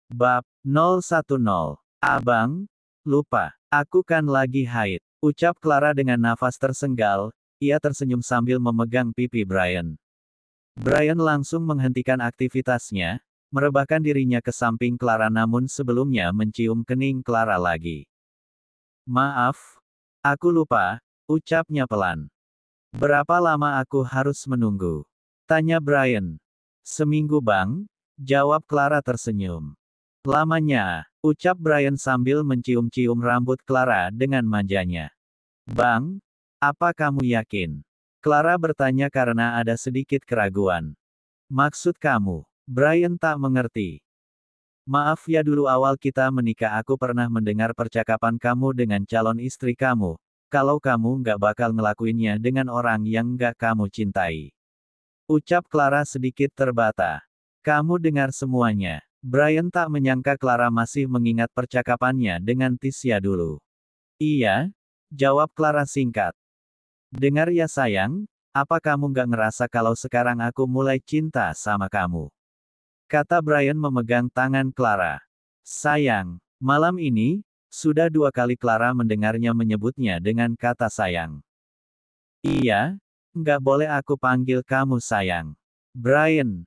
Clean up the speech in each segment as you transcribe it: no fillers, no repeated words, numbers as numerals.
Bab 010. Abang, lupa. Aku kan lagi haid. Ucap Clara dengan nafas tersenggal, ia tersenyum sambil memegang pipi Brian. Brian langsung menghentikan aktivitasnya, merebahkan dirinya ke samping Clara namun sebelumnya mencium kening Clara lagi. Maaf, aku lupa, ucapnya pelan. Berapa lama aku harus menunggu? Tanya Brian. Seminggu bang, jawab Clara tersenyum. Lamanya, ucap Brian sambil mencium-cium rambut Clara dengan manjanya. Bang, apa kamu yakin? Clara bertanya karena ada sedikit keraguan. Maksud kamu? Brian tak mengerti. Maaf ya dulu awal kita menikah aku pernah mendengar percakapan kamu dengan calon istri kamu. Kalau kamu nggak bakal ngelakuinnya dengan orang yang nggak kamu cintai. Ucap Clara sedikit terbata. Kamu dengar semuanya. Brian tak menyangka Clara masih mengingat percakapannya dengan Tisya dulu. Iya, jawab Clara singkat. Dengar ya sayang, apa kamu nggak ngerasa kalau sekarang aku mulai cinta sama kamu? Kata Brian memegang tangan Clara. Sayang, malam ini, sudah 2 kali Clara mendengarnya menyebutnya dengan kata sayang. Iya, nggak boleh aku panggil kamu sayang. Brian.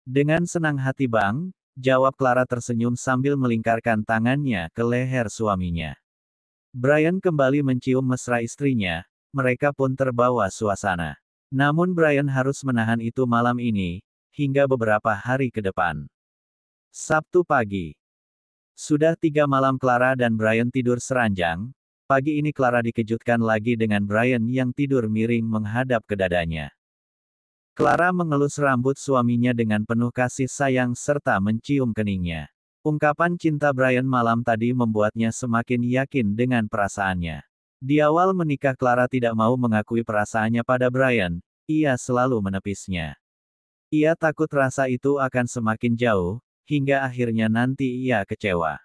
Dengan senang hati bang, jawab Clara tersenyum sambil melingkarkan tangannya ke leher suaminya. Brian kembali mencium mesra istrinya, mereka pun terbawa suasana. Namun Brian harus menahan itu malam ini, hingga beberapa hari ke depan. Sabtu pagi. Sudah 3 malam Clara dan Brian tidur seranjang, pagi ini Clara dikejutkan lagi dengan Brian yang tidur miring menghadap ke dadanya. Clara mengelus rambut suaminya dengan penuh kasih sayang serta mencium keningnya. Ungkapan cinta Brian malam tadi membuatnya semakin yakin dengan perasaannya. Di awal menikah Clara tidak mau mengakui perasaannya pada Brian, ia selalu menepisnya. Ia takut rasa itu akan semakin jauh, hingga akhirnya nanti ia kecewa.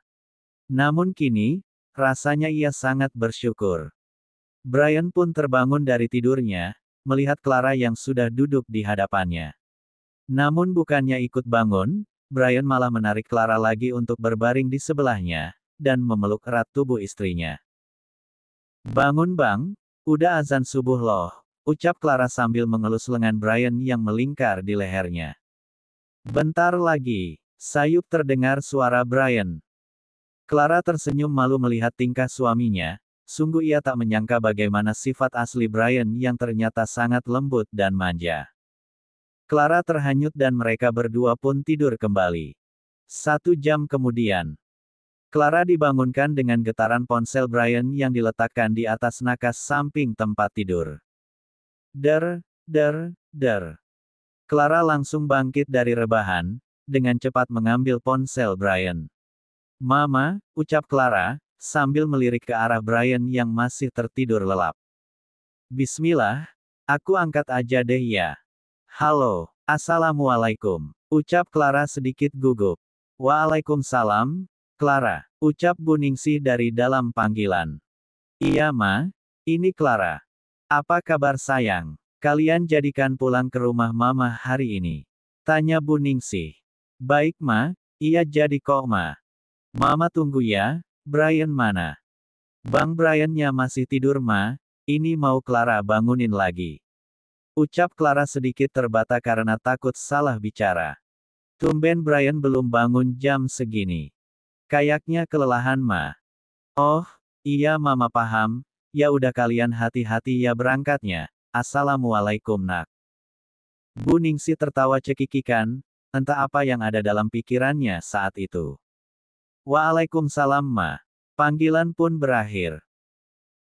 Namun kini, rasanya ia sangat bersyukur. Brian pun terbangun dari tidurnya, melihat Clara yang sudah duduk di hadapannya. Namun bukannya ikut bangun, Brian malah menarik Clara lagi untuk berbaring di sebelahnya, dan memeluk erat tubuh istrinya. Bangun bang, udah azan subuh loh, ucap Clara sambil mengelus lengan Brian yang melingkar di lehernya. Bentar lagi, sayup terdengar suara Brian. Clara tersenyum malu melihat tingkah suaminya. Sungguh ia tak menyangka bagaimana sifat asli Brian yang ternyata sangat lembut dan manja. Clara terhanyut dan mereka berdua pun tidur kembali. 1 jam kemudian, Clara dibangunkan dengan getaran ponsel Brian yang diletakkan di atas nakas samping tempat tidur. Der, der, der. Clara langsung bangkit dari rebahan, dengan cepat mengambil ponsel Brian. Mama, ucap Clara, sambil melirik ke arah Brian yang masih tertidur lelap. Bismillah, aku angkat aja deh ya. Halo, assalamualaikum, ucap Clara sedikit gugup. Waalaikumsalam, Clara, ucap Bu Ningsih dari dalam panggilan. Iya ma, ini Clara. Apa kabar sayang? Kalian jadikan pulang ke rumah mama hari ini? Tanya Bu Ningsih. Baik ma, iya jadi kok ma. Mama tunggu ya. Brian mana? Bang Brian-nya masih tidur ma, ini mau Clara bangunin lagi. Ucap Clara sedikit terbata karena takut salah bicara. Tumben Brian belum bangun jam segini. Kayaknya kelelahan ma. Oh, iya mama paham, ya udah kalian hati-hati ya berangkatnya. Assalamualaikum nak. Bu Ningsih tertawa cekikikan, entah apa yang ada dalam pikirannya saat itu. Waalaikumsalam ma. Panggilan pun berakhir.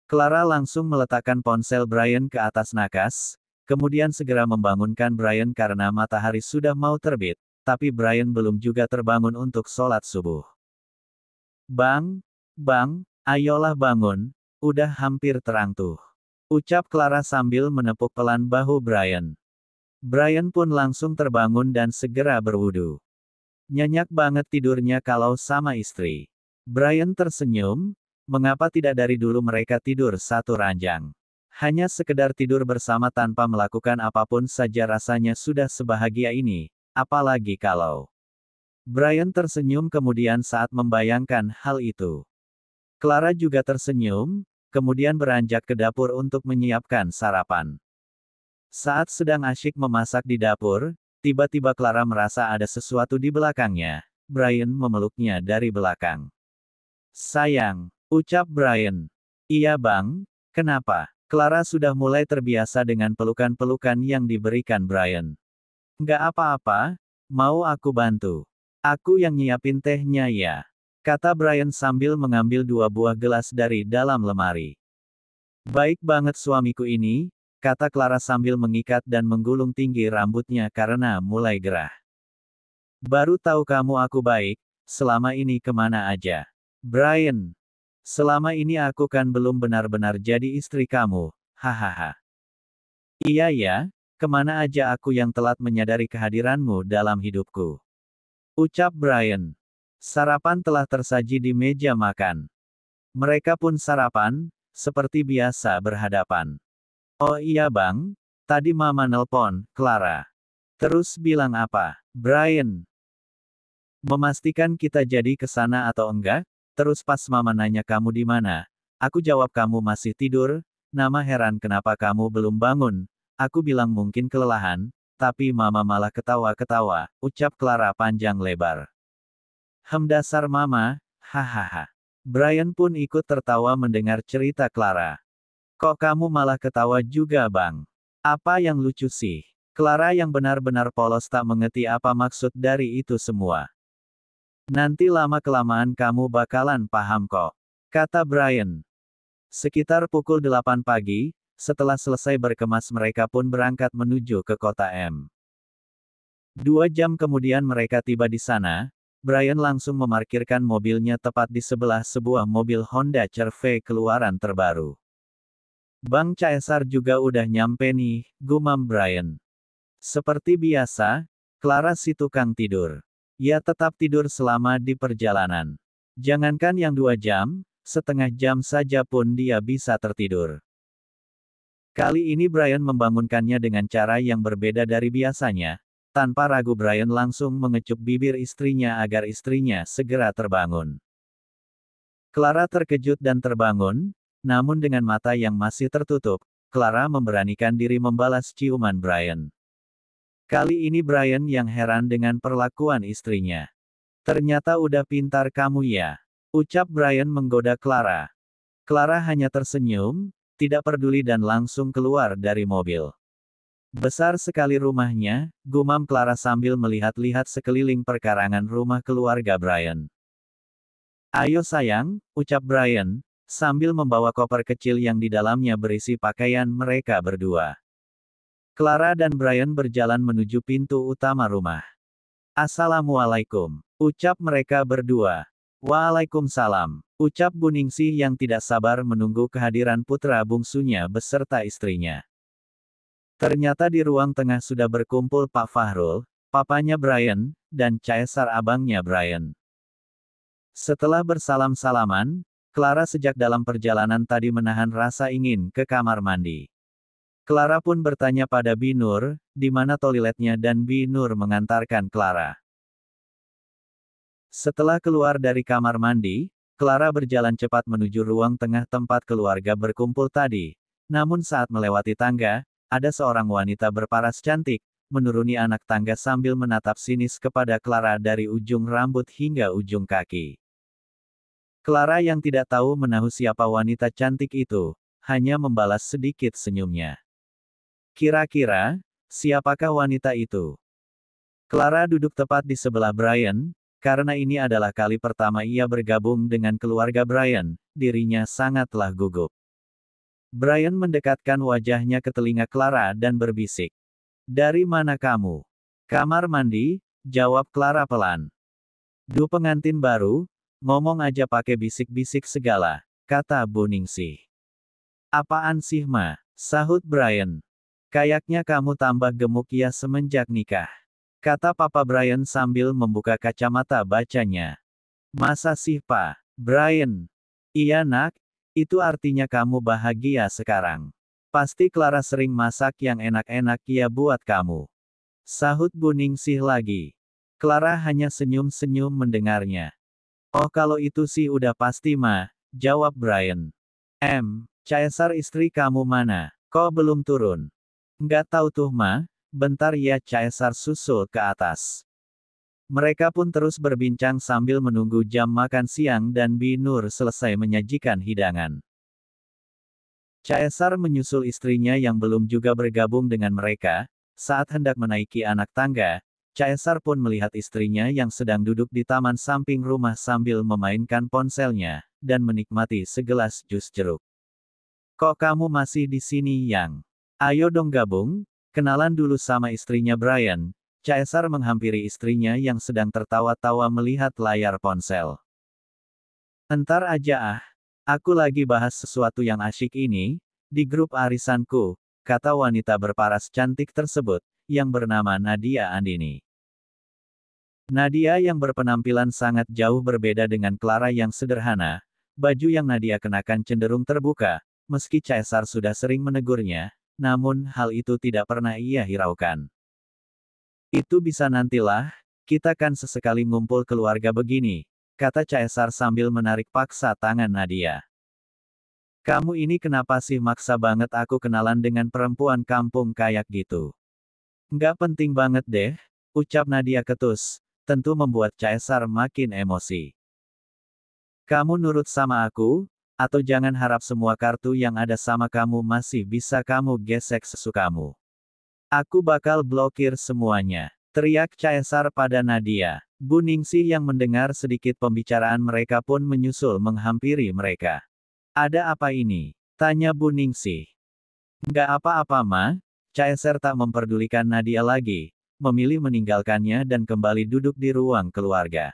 Clara langsung meletakkan ponsel Brian ke atas nakas, kemudian segera membangunkan Brian karena matahari sudah mau terbit, tapi Brian belum juga terbangun untuk sholat subuh. Bang, ayolah bangun, udah hampir terang tuh. Ucap Clara sambil menepuk pelan bahu Brian. Brian pun langsung terbangun dan segera berwudu. Nyenyak banget tidurnya kalau sama istri. Brian tersenyum, mengapa tidak dari dulu mereka tidur satu ranjang. Hanya sekedar tidur bersama tanpa melakukan apapun saja rasanya sudah sebahagia ini, apalagi kalau Brian tersenyum kemudian saat membayangkan hal itu. Clara juga tersenyum, kemudian beranjak ke dapur untuk menyiapkan sarapan. Saat sedang asyik memasak di dapur, tiba-tiba Clara merasa ada sesuatu di belakangnya. Brian memeluknya dari belakang. Sayang, ucap Brian. Iya bang, kenapa? Clara sudah mulai terbiasa dengan pelukan-pelukan yang diberikan Brian. Nggak apa-apa, mau aku bantu. Aku yang nyiapin tehnya ya. Kata Brian sambil mengambil 2 buah gelas dari dalam lemari. Baik banget suamiku ini, kata Clara sambil mengikat dan menggulung tinggi rambutnya karena mulai gerah. Baru tahu kamu aku baik, selama ini kemana aja? Brian, selama ini aku kan belum benar-benar jadi istri kamu, hahaha. Iya ya, kemana aja aku yang telat menyadari kehadiranmu dalam hidupku. Ucap Brian. Sarapan telah tersaji di meja makan. Mereka pun sarapan, seperti biasa berhadapan. Oh iya bang, tadi mama nelpon, Clara. Terus bilang apa? Brian. Memastikan kita jadi ke sana atau enggak? Terus pas mama nanya kamu di mana? Aku jawab kamu masih tidur, nama heran kenapa kamu belum bangun. Aku bilang mungkin kelelahan, tapi mama malah ketawa-ketawa, ucap Clara panjang lebar. Dasar mama, hahaha. Brian pun ikut tertawa mendengar cerita Clara. Kok kamu malah ketawa juga bang? Apa yang lucu sih? Clara yang benar-benar polos tak mengerti apa maksud dari itu semua. Nanti lama-kelamaan kamu bakalan paham kok. Kata Brian. Sekitar pukul 8 pagi, setelah selesai berkemas mereka pun berangkat menuju ke kota M. 2 jam kemudian mereka tiba di sana, Brian langsung memarkirkan mobilnya tepat di sebelah sebuah mobil Honda CR-V keluaran terbaru. Bang Caesar juga udah nyampe nih, gumam Brian. Seperti biasa, Clara si tukang tidur. Ia tetap tidur selama di perjalanan. Jangankan yang 2 jam, setengah jam saja pun dia bisa tertidur. Kali ini Brian membangunkannya dengan cara yang berbeda dari biasanya. Tanpa ragu Brian langsung mengecup bibir istrinya agar istrinya segera terbangun. Clara terkejut dan terbangun, namun dengan mata yang masih tertutup, Clara memberanikan diri membalas ciuman Brian. Kali ini Brian yang heran dengan perlakuan istrinya. Ternyata udah pintar kamu ya, ucap Brian menggoda Clara. Clara hanya tersenyum, tidak peduli dan langsung keluar dari mobil. Besar sekali rumahnya, gumam Clara sambil melihat-lihat sekeliling perkarangan rumah keluarga Brian. Ayo sayang, ucap Brian, sambil membawa koper kecil yang di dalamnya berisi pakaian mereka berdua. Clara dan Brian berjalan menuju pintu utama rumah. Assalamualaikum, ucap mereka berdua. Waalaikumsalam, ucap Buningsih yang tidak sabar menunggu kehadiran putra bungsunya beserta istrinya. Ternyata di ruang tengah sudah berkumpul Pak Fahrul, papanya Brian, dan Caesar abangnya Brian. Setelah bersalam-salaman, Clara sejak dalam perjalanan tadi menahan rasa ingin ke kamar mandi. Clara pun bertanya pada Binur, di mana toiletnya dan Binur mengantarkan Clara. Setelah keluar dari kamar mandi, Clara berjalan cepat menuju ruang tengah tempat keluarga berkumpul tadi. Namun saat melewati tangga, ada seorang wanita berparas cantik, menuruni anak tangga sambil menatap sinis kepada Clara dari ujung rambut hingga ujung kaki. Clara yang tidak tahu menahu siapa wanita cantik itu, hanya membalas sedikit senyumnya. Kira-kira, siapakah wanita itu? Clara duduk tepat di sebelah Brian, karena ini adalah kali pertama ia bergabung dengan keluarga Brian, dirinya sangatlah gugup. Brian mendekatkan wajahnya ke telinga Clara dan berbisik. Dari mana kamu? Kamar mandi, jawab Clara pelan. Du pengantin baru, ngomong aja pakai bisik-bisik segala, kata Buningsih. Apaan sih ma? Sahut Brian. Kayaknya kamu tambah gemuk ya semenjak nikah. Kata Papa Brian sambil membuka kacamata bacanya. Masa sih Pak? Brian? Iya nak, itu artinya kamu bahagia sekarang. Pasti Clara sering masak yang enak-enak ya buat kamu. Sahut Buningsih lagi. Clara hanya senyum-senyum mendengarnya. Oh kalau itu sih udah pasti Ma, jawab Brian. Caesar istri kamu mana? Kok belum turun? Nggak tahu tuh Ma, bentar ya Caesar susul ke atas. Mereka pun terus berbincang sambil menunggu jam makan siang dan Bi Nur selesai menyajikan hidangan. Caesar menyusul istrinya yang belum juga bergabung dengan mereka. Saat hendak menaiki anak tangga, Caesar pun melihat istrinya yang sedang duduk di taman samping rumah sambil memainkan ponselnya, dan menikmati segelas jus jeruk. Kok kamu masih di sini Yang? Ayo dong gabung, kenalan dulu sama istrinya Brian. Caesar menghampiri istrinya yang sedang tertawa-tawa melihat layar ponsel. Entar aja ah, aku lagi bahas sesuatu yang asyik ini, di grup arisanku, kata wanita berparas cantik tersebut, yang bernama Nadia Andini. Nadia yang berpenampilan sangat jauh berbeda dengan Clara yang sederhana, baju yang Nadia kenakan cenderung terbuka, meski Caesar sudah sering menegurnya, namun hal itu tidak pernah ia hiraukan. Itu bisa nantilah, kita kan sesekali ngumpul keluarga begini, kata Caesar sambil menarik paksa tangan Nadia. Kamu ini kenapa sih maksa banget aku kenalan dengan perempuan kampung kayak gitu? Nggak penting banget deh, ucap Nadia ketus, tentu membuat Caesar makin emosi. Kamu nurut sama aku, atau jangan harap semua kartu yang ada sama kamu masih bisa kamu gesek sesukamu. Aku bakal blokir semuanya, teriak Caesar pada Nadia. Bu Ningsih yang mendengar sedikit pembicaraan mereka pun menyusul menghampiri mereka. Ada apa ini? Tanya Bu Ningsih. Nggak apa-apa Ma, Caesar tak memperdulikan Nadia lagi, memilih meninggalkannya dan kembali duduk di ruang keluarga.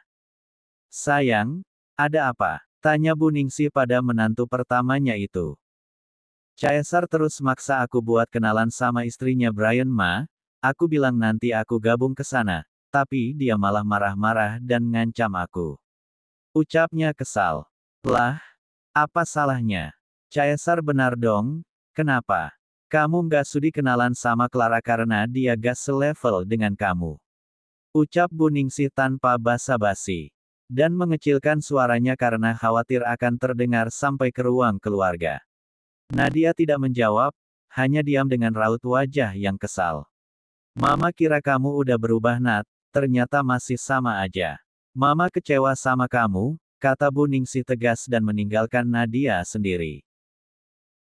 Sayang, ada apa? Tanya Bu Ningsih pada menantu pertamanya itu. Caesar terus maksa aku buat kenalan sama istrinya Brian Ma, aku bilang nanti aku gabung ke sana, tapi dia malah marah-marah dan ngancam aku. Ucapnya kesal. Lah, apa salahnya? Caesar benar dong, kenapa? Kamu nggak sudi kenalan sama Clara karena dia gak selevel dengan kamu. Ucap Bu Ningsih tanpa basa-basi. Dan mengecilkan suaranya karena khawatir akan terdengar sampai ke ruang keluarga. Nadia tidak menjawab, hanya diam dengan raut wajah yang kesal. Mama kira kamu udah berubah Nat, ternyata masih sama aja. Mama kecewa sama kamu, kata Bu Ningsih tegas dan meninggalkan Nadia sendiri.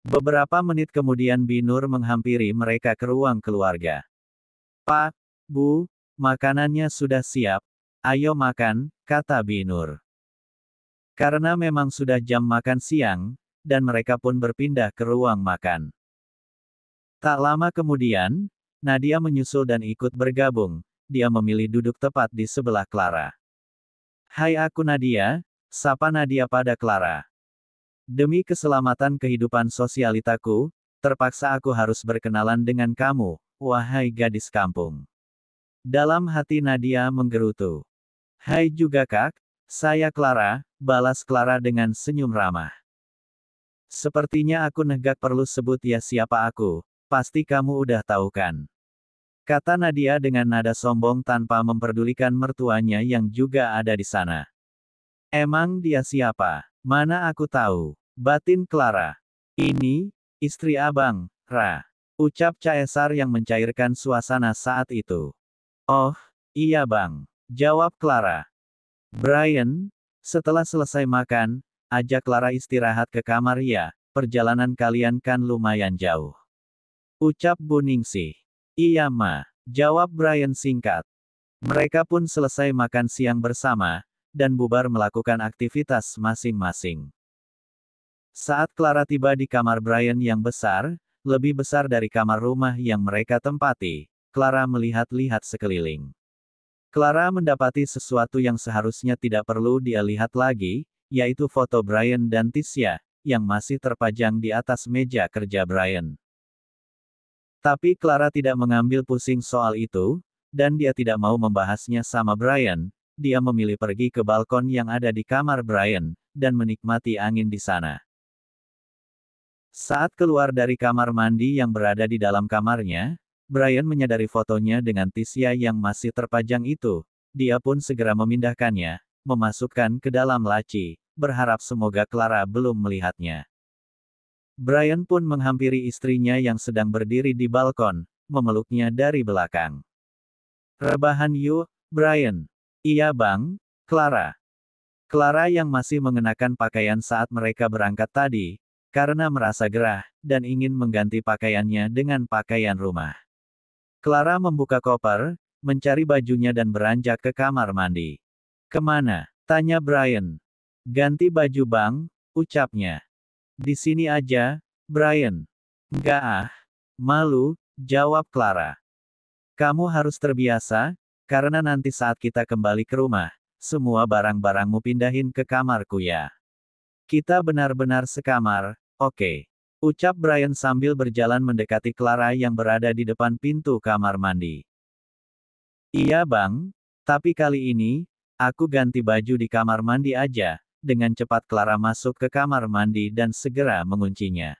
Beberapa menit kemudian Bi Nur menghampiri mereka ke ruang keluarga. Pak, Bu, makanannya sudah siap, ayo makan, kata Bi Nur. Karena memang sudah jam makan siang, dan mereka pun berpindah ke ruang makan. Tak lama kemudian, Nadia menyusul dan ikut bergabung, dia memilih duduk tepat di sebelah Clara. Hai aku Nadia, sapa Nadia pada Clara. Demi keselamatan kehidupan sosialitaku, terpaksa aku harus berkenalan dengan kamu, wahai gadis kampung. Dalam hati Nadia menggerutu. Hai juga kak, saya Clara, balas Clara dengan senyum ramah. Sepertinya aku negak perlu sebut ya siapa aku, pasti kamu udah tahu kan? Kata Nadia dengan nada sombong tanpa memperdulikan mertuanya yang juga ada di sana. Emang dia siapa? Mana aku tahu, batin Clara. Ini, istri abang, Ra. Ucap Caesar yang mencairkan suasana saat itu. Oh, iya bang, jawab Clara. Brian, setelah selesai makan, ajak Clara istirahat ke kamar ya, perjalanan kalian kan lumayan jauh. Ucap Bu Ningsih. Iya Ma, jawab Brian singkat. Mereka pun selesai makan siang bersama, dan bubar melakukan aktivitas masing-masing. Saat Clara tiba di kamar Brian yang besar, lebih besar dari kamar rumah yang mereka tempati, Clara melihat-lihat sekeliling. Clara mendapati sesuatu yang seharusnya tidak perlu dia lihat lagi, yaitu foto Brian dan Tisya, yang masih terpajang di atas meja kerja Brian. Tapi Clara tidak mengambil pusing soal itu, dan dia tidak mau membahasnya sama Brian, dia memilih pergi ke balkon yang ada di kamar Brian, dan menikmati angin di sana. Saat keluar dari kamar mandi yang berada di dalam kamarnya, Brian menyadari fotonya dengan Tisya yang masih terpajang itu, dia pun segera memindahkannya, memasukkan ke dalam laci, berharap semoga Clara belum melihatnya. Brian pun menghampiri istrinya yang sedang berdiri di balkon, memeluknya dari belakang. "Rebahan yuk, Brian." "Iya bang, Clara." Clara yang masih mengenakan pakaian saat mereka berangkat tadi, karena merasa gerah, dan ingin mengganti pakaiannya dengan pakaian rumah. Clara membuka koper, mencari bajunya dan beranjak ke kamar mandi. "Kemana?" tanya Brian. "Ganti baju bang," ucapnya. "Di sini aja, Brian." "Enggak ah. Malu," jawab Clara. "Kamu harus terbiasa, karena nanti saat kita kembali ke rumah, semua barang-barangmu pindahin ke kamarku ya. Kita benar-benar sekamar, oke?" ucap Brian sambil berjalan mendekati Clara yang berada di depan pintu kamar mandi. "Iya bang, tapi kali ini, aku ganti baju di kamar mandi aja." Dengan cepat Clara masuk ke kamar mandi dan segera menguncinya.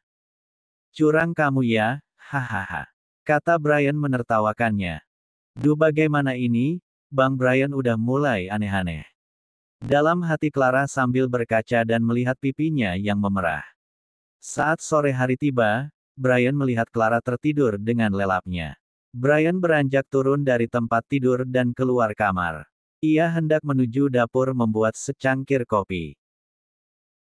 "Curang kamu ya, hahaha," kata Brian menertawakannya. "Duh bagaimana ini, Bang Brian udah mulai aneh-aneh." Dalam hati Clara sambil berkaca dan melihat pipinya yang memerah. Saat sore hari tiba, Brian melihat Clara tertidur dengan lelapnya. Brian beranjak turun dari tempat tidur dan keluar kamar. Ia hendak menuju dapur membuat secangkir kopi.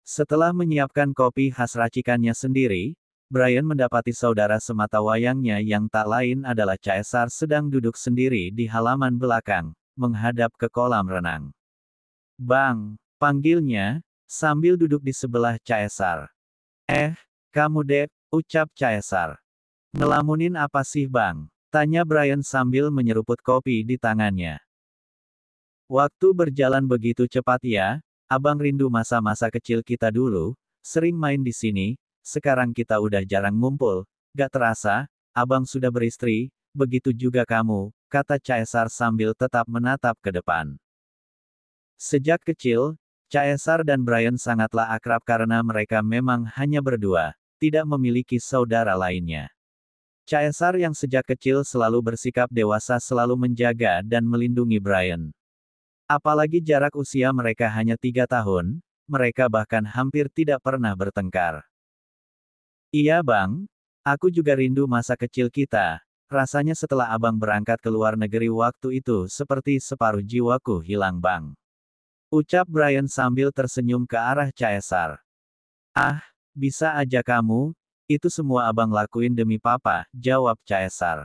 Setelah menyiapkan kopi khas racikannya sendiri, Brian mendapati saudara semata wayangnya yang tak lain adalah Caesar sedang duduk sendiri di halaman belakang, menghadap ke kolam renang. "Bang," panggilnya, sambil duduk di sebelah Caesar. Kamu Dek," ucap Caesar. "Ngelamunin apa sih bang?" tanya Brian sambil menyeruput kopi di tangannya. "Waktu berjalan begitu cepat ya, abang rindu masa-masa kecil kita dulu, sering main di sini, sekarang kita udah jarang ngumpul, gak terasa, abang sudah beristri, begitu juga kamu," kata Caesar sambil tetap menatap ke depan. Sejak kecil, Caesar dan Brian sangatlah akrab karena mereka memang hanya berdua, tidak memiliki saudara lainnya. Caesar yang sejak kecil selalu bersikap dewasa selalu menjaga dan melindungi Brian. Apalagi jarak usia mereka hanya 3 tahun, mereka bahkan hampir tidak pernah bertengkar. "Iya bang, aku juga rindu masa kecil kita, rasanya setelah abang berangkat ke luar negeri waktu itu seperti separuh jiwaku hilang bang," ucap Brian sambil tersenyum ke arah Caesar. "Ah, bisa aja kamu, itu semua abang lakuin demi papa," jawab Caesar.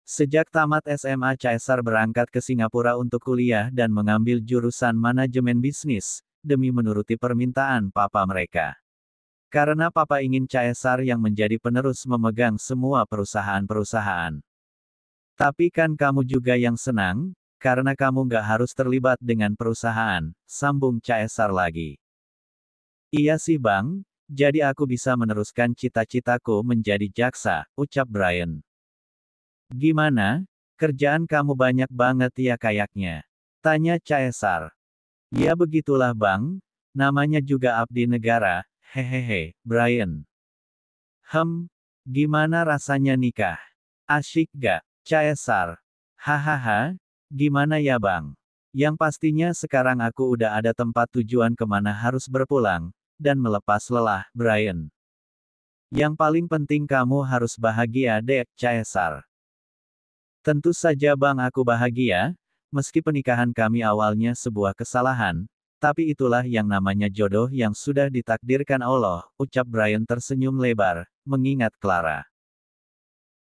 Sejak tamat SMA Caesar berangkat ke Singapura untuk kuliah dan mengambil jurusan manajemen bisnis, demi menuruti permintaan papa mereka. Karena papa ingin Caesar yang menjadi penerus memegang semua perusahaan-perusahaan. "Tapi kan kamu juga yang senang, karena kamu nggak harus terlibat dengan perusahaan," sambung Caesar lagi. "Iya sih bang, jadi aku bisa meneruskan cita-citaku menjadi jaksa," ucap Brian. "Gimana? Kerjaan kamu banyak banget ya kayaknya?" tanya Caesar. "Ya begitulah bang, namanya juga abdi negara, hehehe, Brian." Gimana rasanya nikah? Asyik gak, Caesar?" "Hahaha, gimana ya bang? Yang pastinya sekarang aku udah ada tempat tujuan kemana harus berpulang, dan melepas lelah, Brian. Yang paling penting kamu harus bahagia dek, Caesar." "Tentu saja bang aku bahagia, meski pernikahan kami awalnya sebuah kesalahan, tapi itulah yang namanya jodoh yang sudah ditakdirkan Allah," ucap Brian tersenyum lebar, mengingat Clara.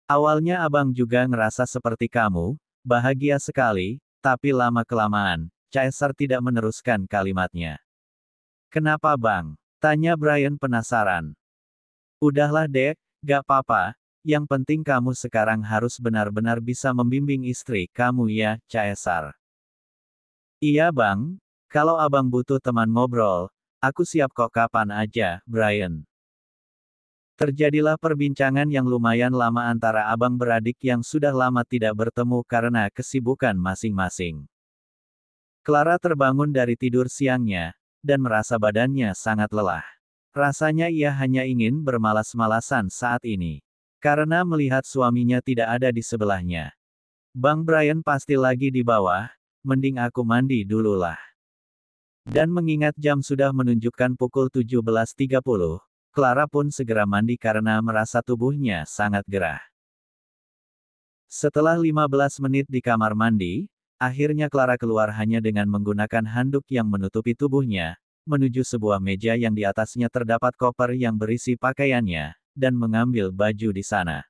"Awalnya abang juga ngerasa seperti kamu, bahagia sekali, tapi lama-kelamaan," Caesar tidak meneruskan kalimatnya. "Kenapa bang?" tanya Brian penasaran. "Udahlah dek, gak apa-apa, yang penting kamu sekarang harus benar-benar bisa membimbing istri kamu ya, Caesar." "Iya bang, kalau abang butuh teman ngobrol, aku siap kok kapan aja, Brian." Terjadilah perbincangan yang lumayan lama antara abang beradik yang sudah lama tidak bertemu karena kesibukan masing-masing. Clara terbangun dari tidur siangnya, dan merasa badannya sangat lelah. Rasanya ia hanya ingin bermalas-malasan saat ini. Karena melihat suaminya tidak ada di sebelahnya. Bang Brian pasti lagi di bawah, mending aku mandi dulu lah. Dan mengingat jam sudah menunjukkan pukul 17.30, Clara pun segera mandi karena merasa tubuhnya sangat gerah. Setelah 15 menit di kamar mandi, akhirnya Clara keluar hanya dengan menggunakan handuk yang menutupi tubuhnya, menuju sebuah meja yang di atasnya terdapat koper yang berisi pakaiannya, dan mengambil baju di sana.